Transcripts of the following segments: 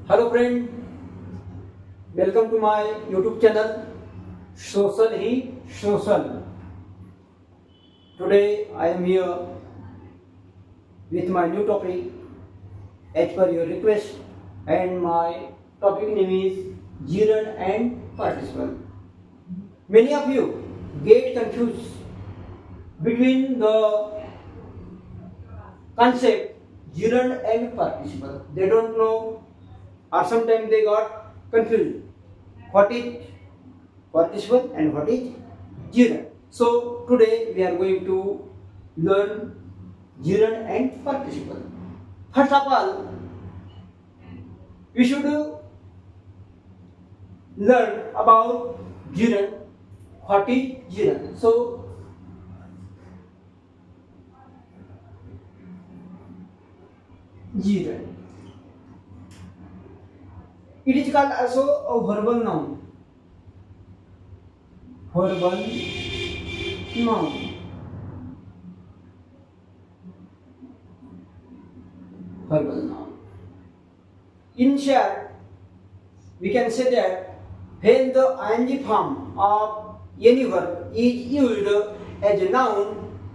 Hello friend, welcome to my YouTube channel social ही social. Today I am here with my new topic as per your request, and my topic name is gerund and participle. Many of you get confused between the concept gerund and participle. They don't know, or sometimes they got confused what is participle and what is gerund. So today we are going to learn gerund and participle. First of all, we should learn about gerund. What is gerund? So gerund, it is called also a verbal noun. Verbal noun. Verbal noun. In short, we can say that when the ing form of any verb is used as a noun,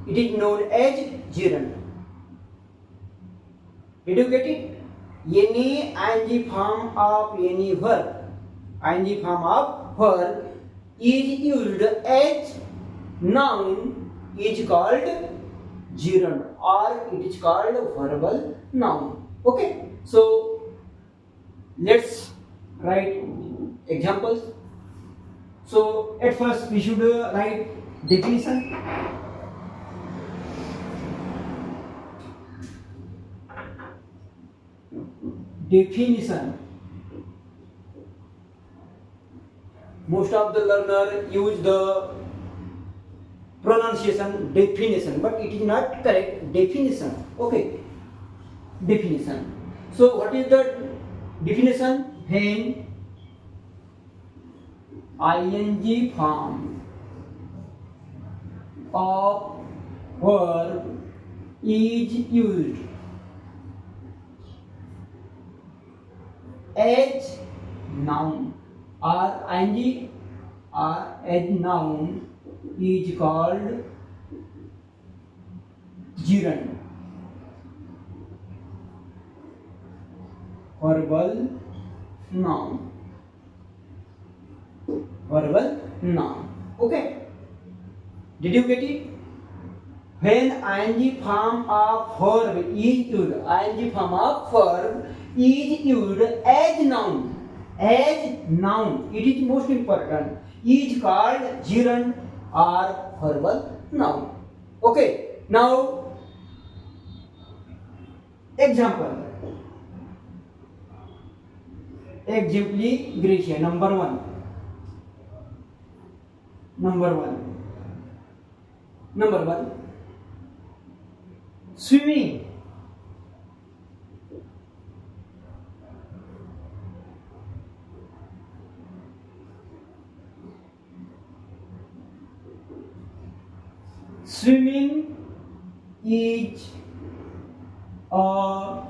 it is known as gerund. Did you get it? Any ing form of any verb, ing form of verb is used as noun is called gerund, or it is called verbal noun. Okay, so let's write examples. So at first we should write definition. Definition. Most of the learner use the pronunciation definition, but it is not correct. Definition. Okay. Definition. So what is the definition? When ing form of verb is used as noun, or ing or as noun is called gerund. Verbal noun. Verbal noun. Okay. Did you get it? When ing form of verb is used, ing form of verb is used as noun. As noun, it is most important. Is called gerund or verbal noun. Okay. Now, example. Exemplification. Number one. Swimming. Swimming is a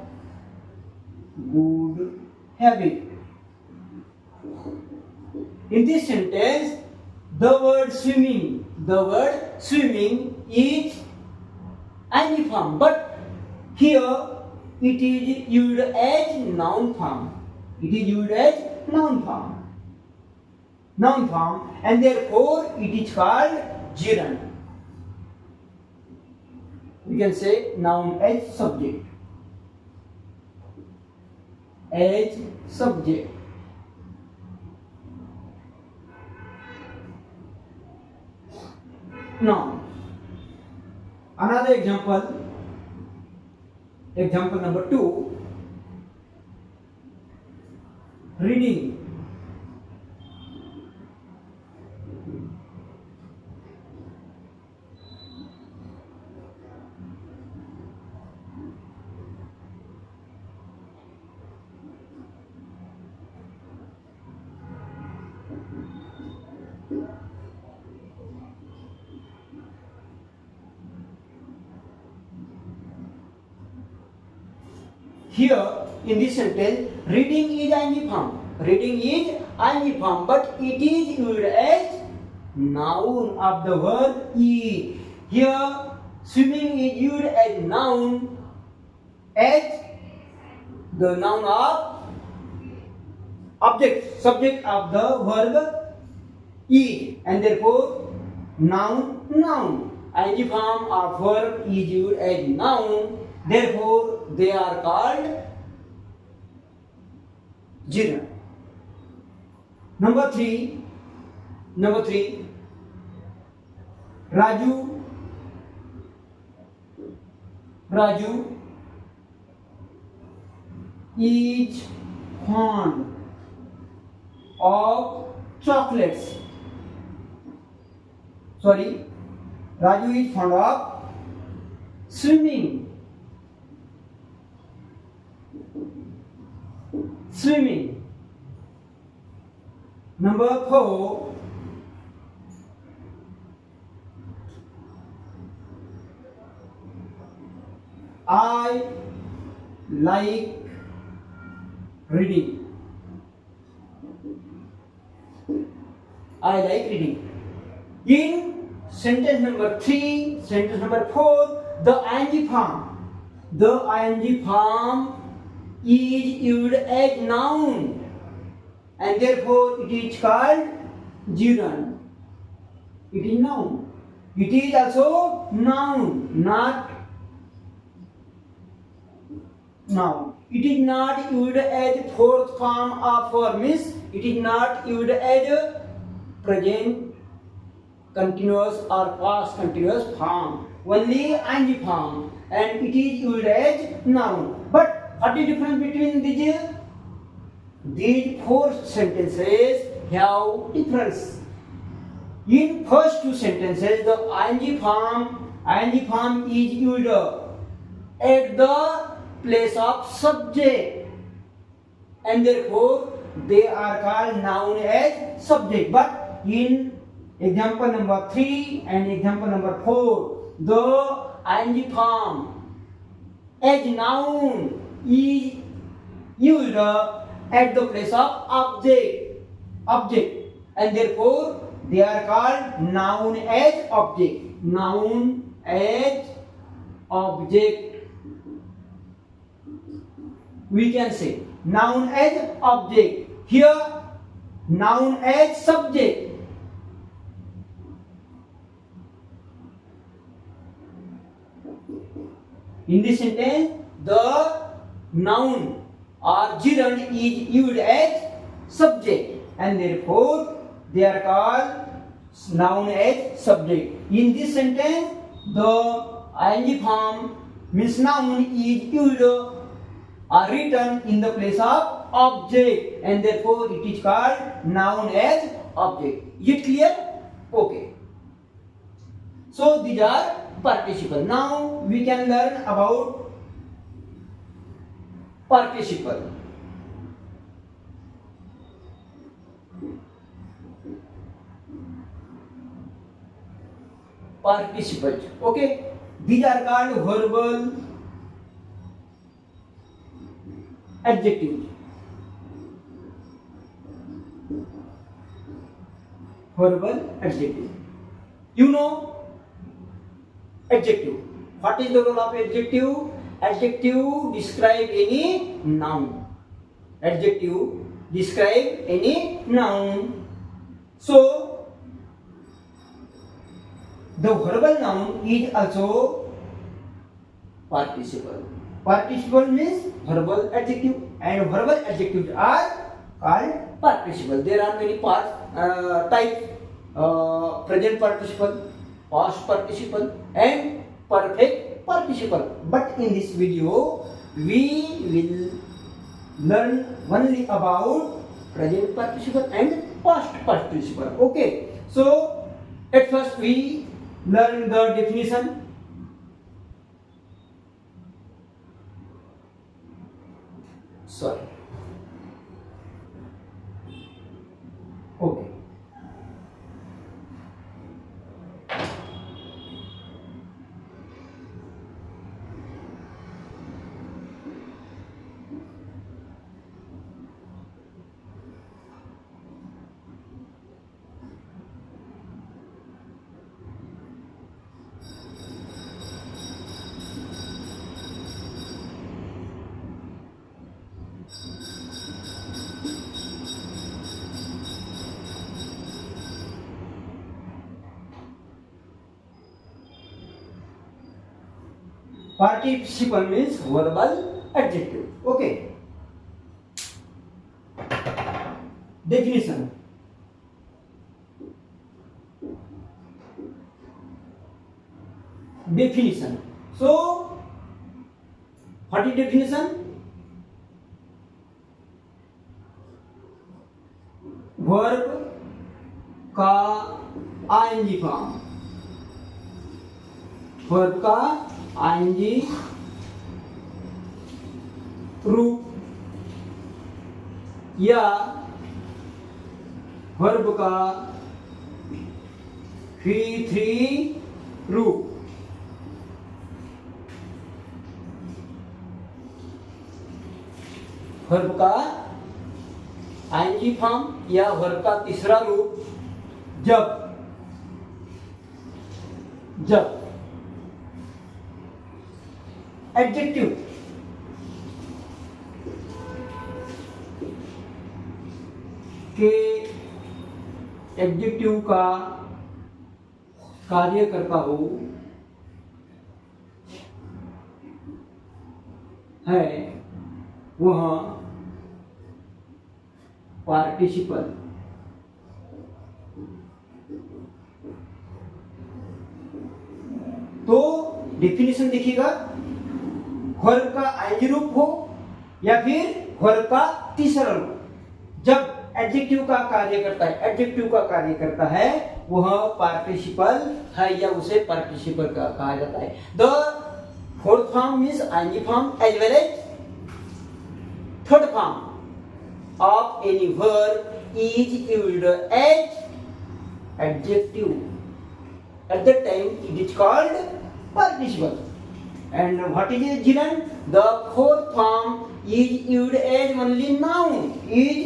good habit. In this sentence, the word swimming is ing form, but here it is used as noun form. It is used as noun form, and therefore it is called gerund. We can say noun as subject. Now, another example number 2, reading. here in this sentence, reading is ing form. Reading is ing form, but it is used as noun of the verb eat. Here, swimming is used as noun, as the noun of object, subject of the verb eat, and therefore noun, noun. Ing form of verb is used as noun, therefore they are called gerund. Number three, Raju is fond of chocolates. Raju is fond of swimming. Number four, I like reading. In sentence number 3, sentence number 4, the ing form is used as noun, and therefore it is called gerund. It is noun. It is also noun, not noun. It is not used as fourth form of verb, means it is not used as present continuous or past continuous form. Only ing form, and it is used as noun. But what is the difference between these four sentences? Have difference. In first two sentences, the ing form is used at the place of subject, and therefore they are called noun as subject. But in example number 3 and example number 4, the ing form as noun is used at the place of object, and therefore they are called noun as object. We can say noun as object. Here, noun as subject. In this sentence, the noun or gerund is used as subject, and therefore they are called noun as subject. In this sentence, the ing form means noun is used or written in the place of object, and therefore it is called noun as object. Is it clear? Okay. So these are participle. Now we can learn about participle. Participles. Okay. These are called verbal adjectives. Verbal adjective. You know adjective. What is the role of adjective? Adjective describe any noun. Adjective describe any noun. So the verbal noun is also participle. Participle means verbal adjective, and verbal adjectives are called participle. There are many types: present participle, past participle, and perfect participle. But in this video, we will learn only about present participle and past participle. Okay. So at first we learn the definition. Sorry. Okay. Participle means verbal adjective. Okay. Definition. Definition. So, what is definition? Verb का ING form, verb का ING रूप या verb का V3 रूप, verb का ING form या verb का तीसरा रूप जब एडजेक्टिव के एडजेक्टिव का कार्य करता हो है वह पार्टिसिपल। तो डेफिनेशन देखिएगा, वर्ब का आईएनजी रूप हो या फिर वर्ब का तीसरा रूप जब एडजेक्टिव का कार्य करता है, एडजेक्टिव का कार्य करता है वह पार्टिसिपल है या उसे पार्टिसिपल कहा जाता है। The fourth form means ING form as well as third form of any verb is used as adjective. At that time it is called participle. And what is a gerund? The fourth form is used as only noun, is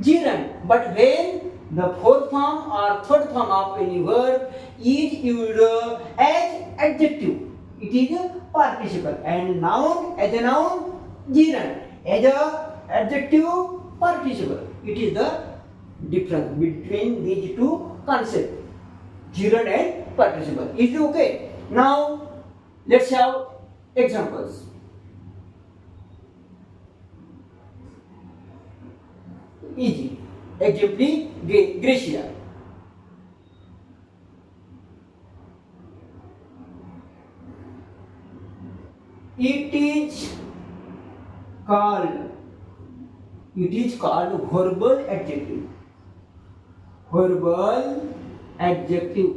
gerund. But when the fourth form or third form of any verb is used as adjective, it is a participle. And noun as a noun, gerund. As a adjective, participle. It is the difference between these two concepts, gerund and participle. Is it okay? Now let's have examples. Easy. Example, Gracia. It is called verbal adjective. Verbal adjective.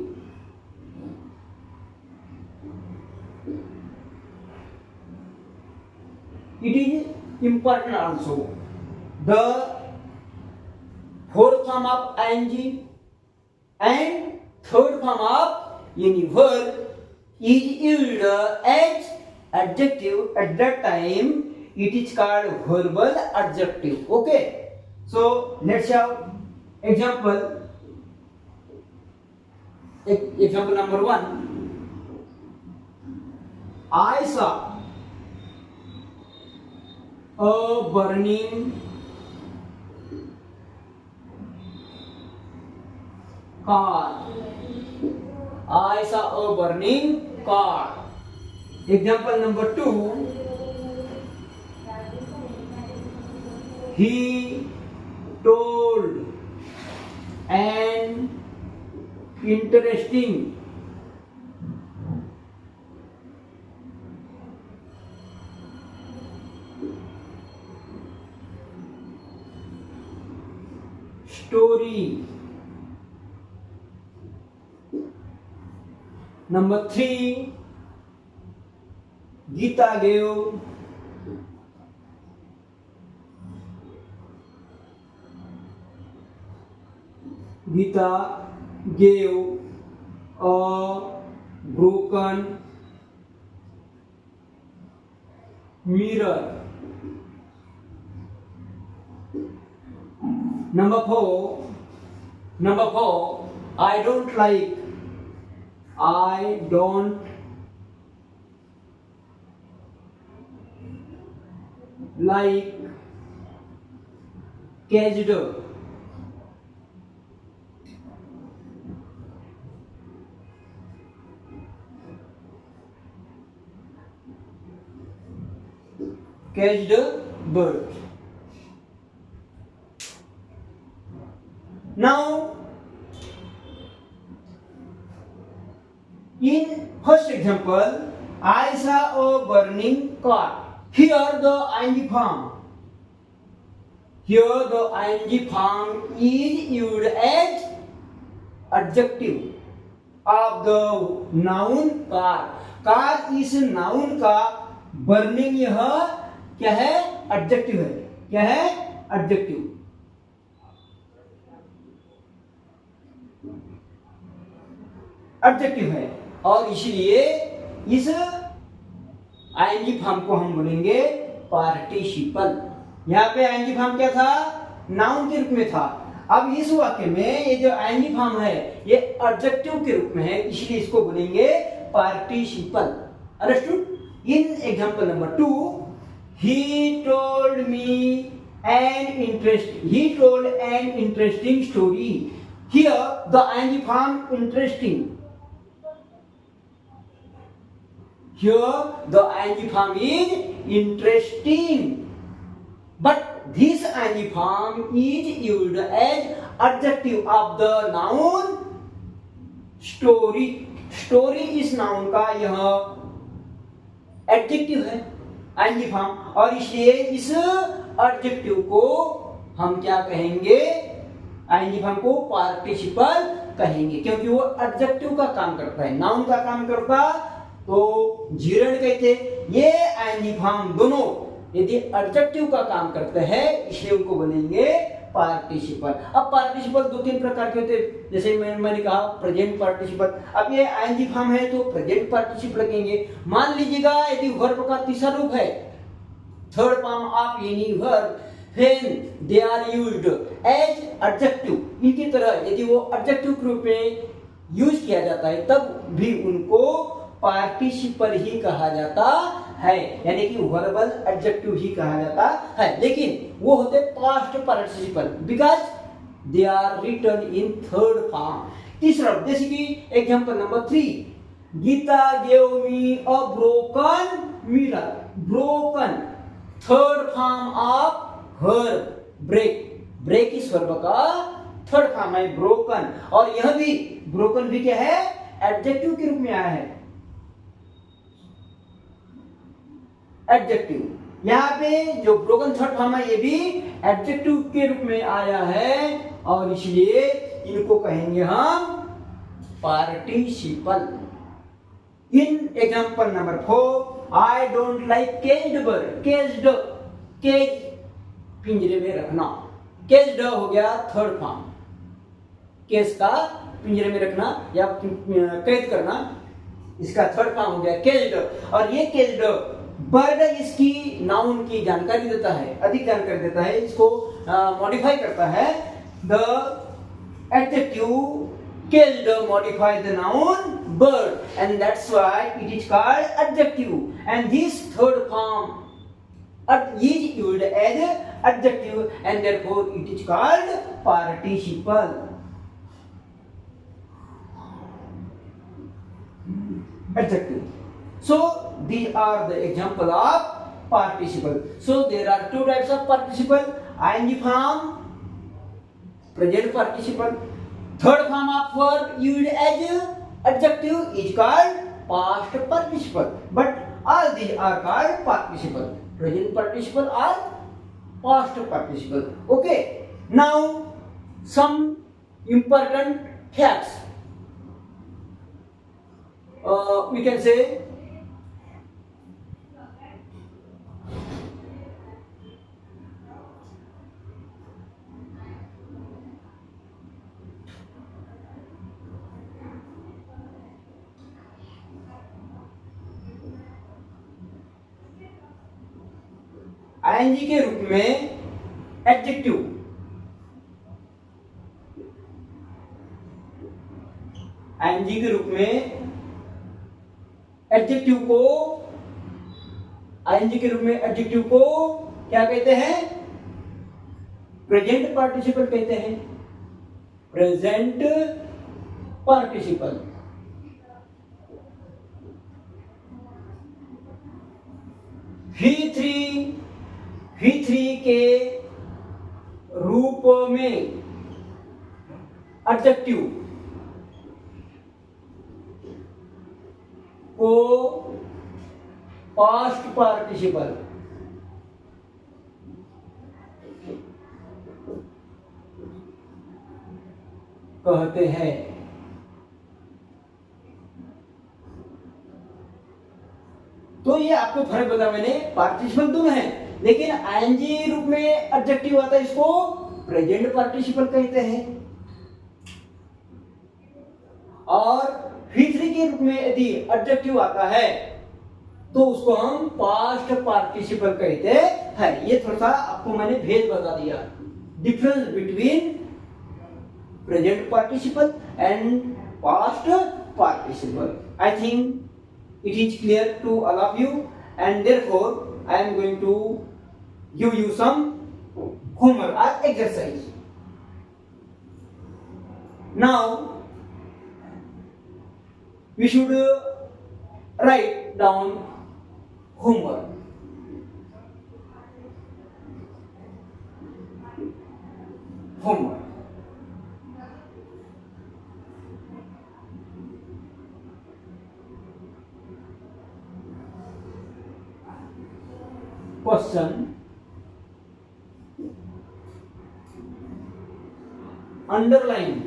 It is important also. The fourth form of ing and third form of any verb is used as adjective. At that time it is called verbal adjective. Okay, so let's have example. Example number 1. I saw a burning car. I saw a burning car. Example number 2. He told an interesting story. Number 3. Gita gave a broken mirror. Number 4. I don't like caged. catched bird. Now, in first example, I saw a burning car. Here the ing form. Here the ing form is used as adjective of the noun car. Car इस noun का burning यह क्या है? Adjective है. क्या है? Adjective. Adjective है और इसलिए इस आईएनजी फॉर्म को हम बोलेंगे पार्टिसिपल. यहाँ पे आईएनजी फॉर्म क्या था? नाउन के रूप में था. अब इस वाक्य में ये जो आईएनजी फॉर्म है ये एडजेक्टिव के रूप में है, इसलिए इसको बोलेंगे participle. Understood? In example number 2, he told an interesting story. Here the ing form interesting. Here the ing form is interesting, but this ing form is used as adjective of the noun story. Story इस noun का यह adjective है, ing form, और इसलिए इस adjective को हम क्या कहेंगे? ing फॉर्म को पार्टिसिपल कहेंगे, क्योंकि वो एडजेक्टिव का काम करता है, नाउन का काम करता तो जीरण कहते. ये ing फॉर्म दोनों यदि एडजेक्टिव का काम करते हैं इसलिए उनको बोलेंगे पार्टिसिपल. अब पार्टिसिपल दो तीन प्रकार के होते हैं, जैसे मैंने कहा प्रेजेंट पार्टिसिपल. अब ये आईएनजी फॉर्म है तो प्रेजेंट पार्टिसिपल लगेंगे. मान लीजिएगा यदि वर्ब का तीसरा रूप है, third form of any verb, when they are used as adjective, इनकी तरह यदि वो एडजेक्टिव के रूप में यूज किया जाता है तब भी उनको पार्टिसिपल ही कहा जाता है, यानी कि वर्बल एडजेक्टिव ही कहा जाता है. लेकिन वो होते past participle because they are written in third form. तीसरा, जैसे कि example number 3, Geeta gave me a broken mirror. Broken third form of verb break. Break इस वर्ब का थर्ड फॉर्म है ब्रोकन, और यह भी ब्रोकन भी क्या है? एडजेक्टिव के रूप में आया है. एडजेक्टिव यहाँ पे जो ब्रोकन थर्ड फॉर्म है ये भी एडजेक्टिव के रूप में आया है, और इसलिए इनको कहेंगे हम participle. In example number 4, I don't like caged bird. Caged, cage पिंजरे में रखना. केज्ड हो गया थर्ड फॉर्म. केज का पिंजरे में रखना या कैद करना, इसका थर्ड फॉर्म हो गया केज्ड. और ये केज्ड बर्ड इसकी नाउन की जानकारी देता है, अधिक जानकारी देता है, इसको मॉडिफाई करता है. The adjective caged modify the noun bird, and that's why it is called adjective. And this third form is used as adjective, and therefore it is called participle. Adjective. So these are the example of participle. So there are two types of participle: ing form, present participle. Third form of verb used as adjective is called past participle. But all these are called participle: present participle or past participle. Okay. Now some important facts. We can say ING के रूप में adjective, ING के रूप में adjective को, ING के रूप में एडजेक्टिव को क्या कहते हैं? प्रेजेंट पार्टिसिपल कहते हैं. Present participle. V3 V3 के रूप में एडजेक्टिव को पास्ट पार्टिसिपल कहते हैं। तो ये आपको फर्क बताया मैंने, पार्टिसिपल दोनों है, लेकिन आईएनजी रूप में एडजेक्टिव आता है, इसको प्रेजेंट पार्टिसिपल कहते हैं। और V3 के रूप में यदि एडजेक्टिव आता है तो उसको हम पास्ट पार्टिसिपल कहते हैं। ये थोड़ा सा आपको मैंने भेद बता दिया, difference between present participle and past participle. I think it is clear to all of you, and therefore I am going to give you some homework or exercise. Now we should write down homework. Question: underline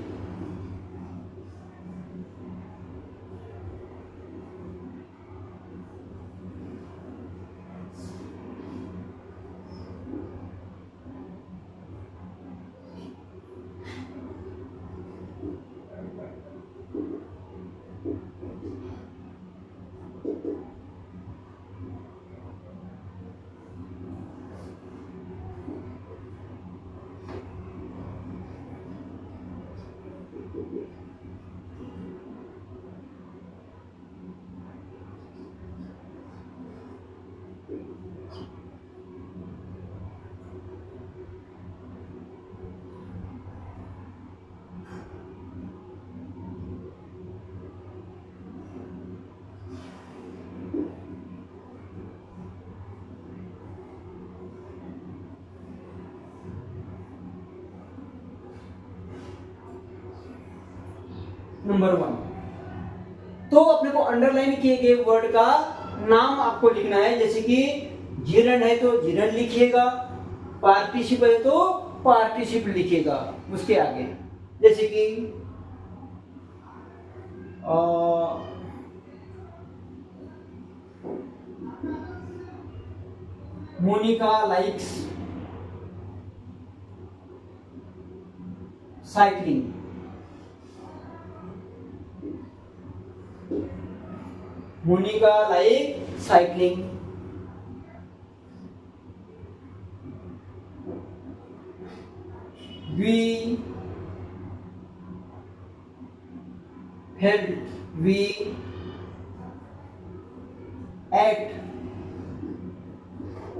number 1। तो अपने को underline किए गए word का नाम आपको लिखना है, जैसे कि जिरन है तो जिरन लिखिएगा, पार्टिसिपल है तो पार्टिसिपल लिखिएगा उसके आगे, जैसे कि Monica likes cycling. Monica like cycling.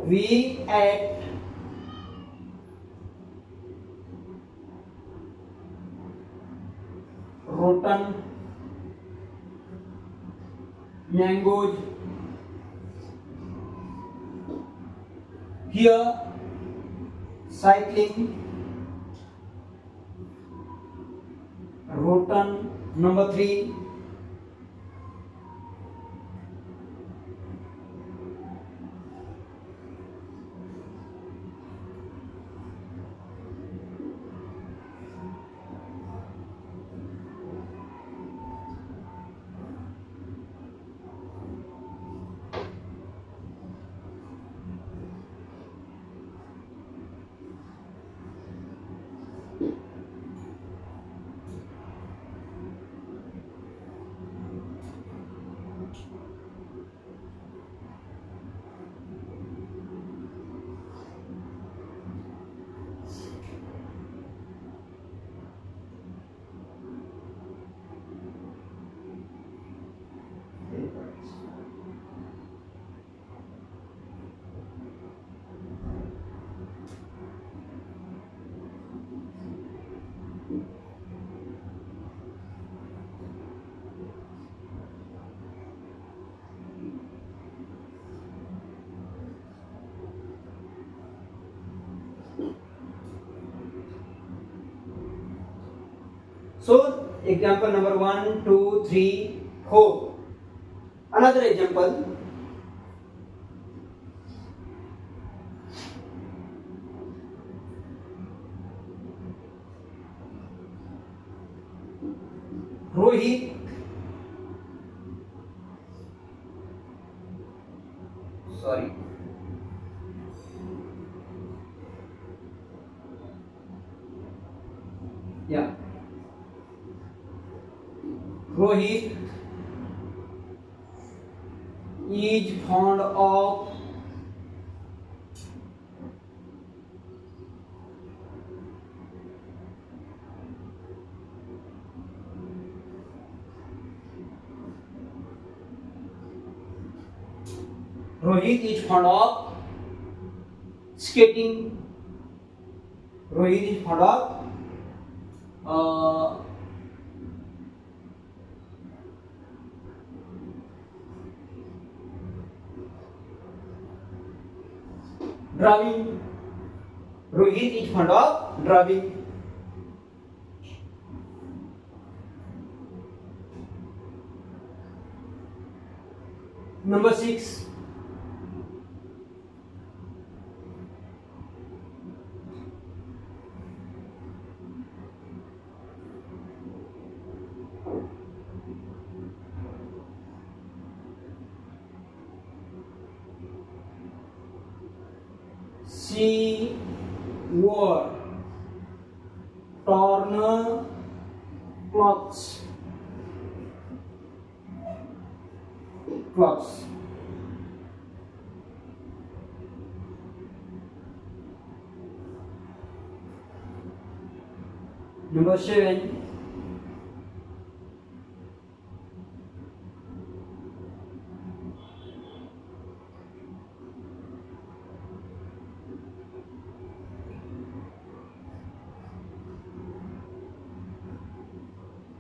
We ate rotten mangoes here cycling rotten। number 3, So example number 1, 2, 3, 4. Another example. Rohit, sorry, yeah, Rohit is fond of Rohit is fond of skating. Rohit is fond of driving. Rohit is fond of driving. Number 6. She wore torn clothes. Number 7.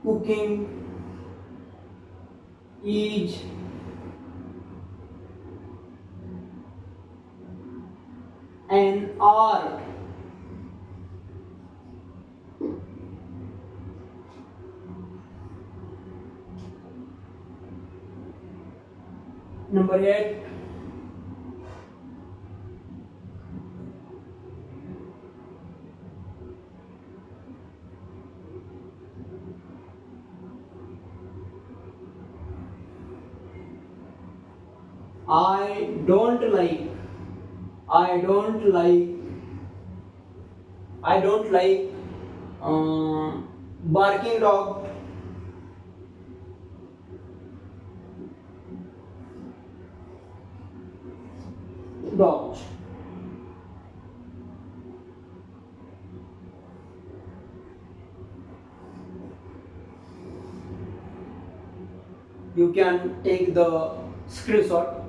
Cooking is an art. Number 8. I don't like I don't like I don't like barking dogs. You can take the screenshot.